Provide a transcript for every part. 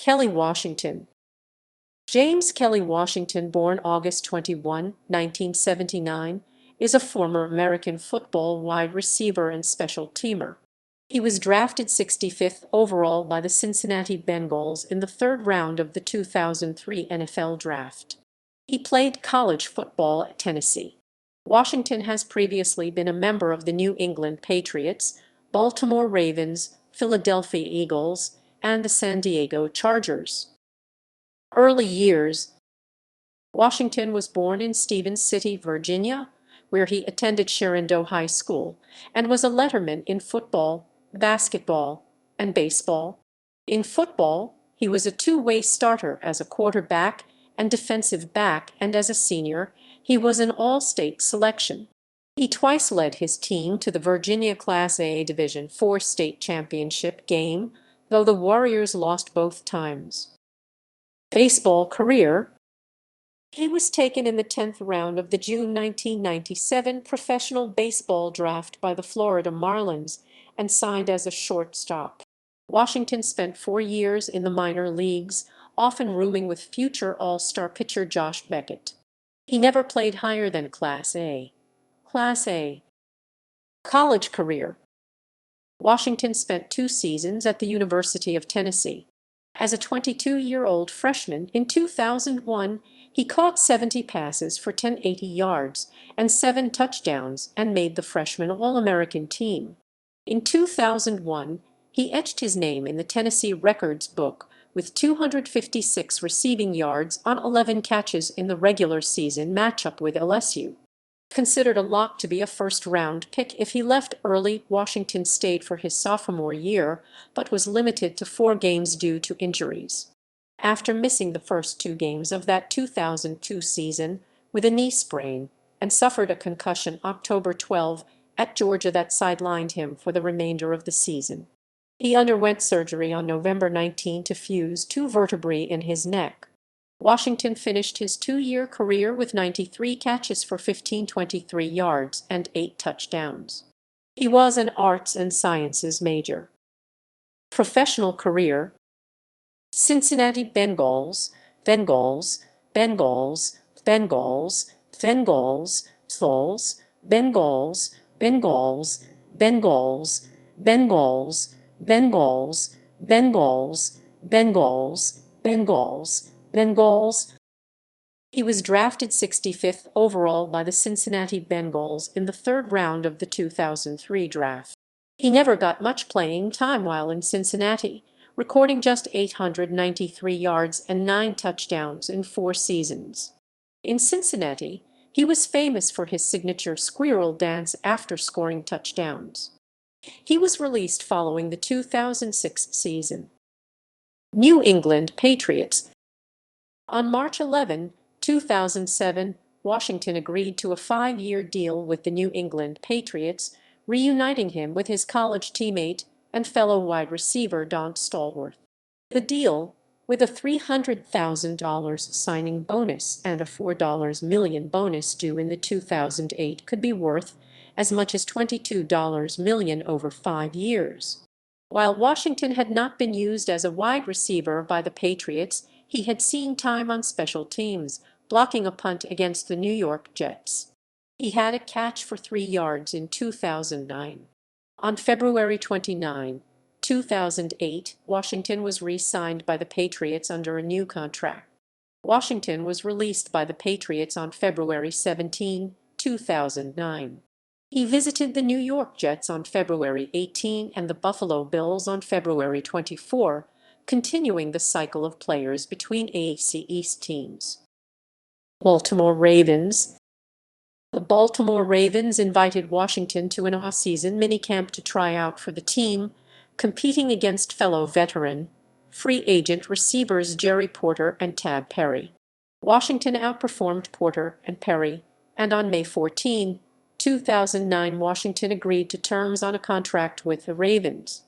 Kelley Washington. James Kelley Washington, born August 21, 1979, is a former American football wide receiver and special teamer. He was drafted 65th overall by the Cincinnati Bengals in the third round of the 2003 NFL Draft. He played college football at Tennessee. Washington has previously been a member of the New England Patriots, Baltimore Ravens, Philadelphia Eagles, and the San Diego Chargers. Early years. Washington was born in Stevens City, Virginia, where he attended Shenandoah High School and was a letterman in football, basketball, and baseball. In football, he was a two-way starter as a quarterback and defensive back, and as a senior, he was an all-state selection. He twice led his team to the Virginia Class A Division IV state championship game, though the Warriors lost both times. Baseball career. He was taken in the 10th round of the June 1997 professional baseball draft by the Florida Marlins and signed as a shortstop. Washington spent 4 years in the minor leagues, often rooming with future All-Star pitcher Josh Beckett. He never played higher than Class A. Class A. College career. Washington spent 2 seasons at the University of Tennessee. As a 22-year-old freshman in 2001, he caught 70 passes for 1,080 yards and 7 touchdowns and made the freshman All-American team. In 2001, he etched his name in the Tennessee records book with 256 receiving yards on 11 catches in the regular season matchup with LSU. Considered a lock to be a first-round pick if he left early, Washington stayed for his sophomore year, but was limited to 4 games due to injuries. After missing the first 2 games of that 2002 season with a knee sprain and suffered a concussion October 12 at Georgia that sidelined him for the remainder of the season. He underwent surgery on November 19 to fuse 2 vertebrae in his neck. Washington finished his 2-year career with 93 catches for 1,523 yards and 8 touchdowns. He was an arts and sciences major. Professional career. Cincinnati Bengals, Bengals, Bengals, Bengals, Bengals, Bengals, Bengals, Bengals, Bengals, Bengals, Bengals, Bengals, Bengals, Bengals, Bengals. He was drafted 65th overall by the Cincinnati Bengals in the third round of the 2003 draft. He never got much playing time while in Cincinnati, recording just 893 yards and 9 touchdowns in 4 seasons. In Cincinnati, he was famous for his signature squirrel dance after scoring touchdowns. He was released following the 2006 season. New England Patriots. On March 11, 2007, Washington agreed to a 5-year deal with the New England Patriots, reuniting him with his college teammate and fellow wide receiver Don Stallworth. The deal, with a $300,000 signing bonus and a $4 million bonus due in the 2008, could be worth as much as $22 million over 5 years. While Washington had not been used as a wide receiver by the Patriots, he had seen time on special teams, blocking a punt against the New York Jets. He had a catch for 3 yards in 2009. On February 29, 2008, Washington was re-signed by the Patriots under a new contract. Washington was released by the Patriots on February 17, 2009. He visited the New York Jets on February 18 and the Buffalo Bills on February 24, continuing the cycle of players between AFC East teams. Baltimore Ravens. The Baltimore Ravens invited Washington to an off-season minicamp to try out for the team, competing against fellow veteran, free agent receivers Jerry Porter and Tab Perry. Washington outperformed Porter and Perry, and on May 14, 2009, Washington agreed to terms on a contract with the Ravens.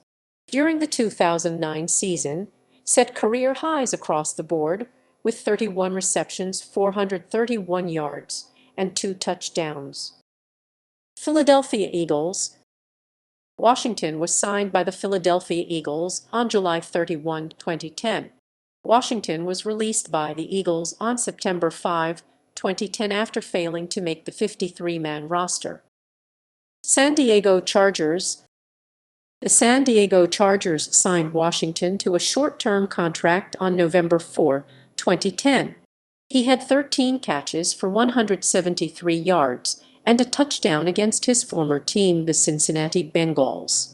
During the 2009 season, set career highs across the board, with 31 receptions, 431 yards, and 2 touchdowns. Philadelphia Eagles. Washington was signed by the Philadelphia Eagles on July 31, 2010. Washington was released by the Eagles on September 5, 2010 after failing to make the 53-man roster. San Diego Chargers. The San Diego Chargers signed Washington to a short-term contract on November 4, 2010. He had 13 catches for 173 yards and a touchdown against his former team, the Cincinnati Bengals.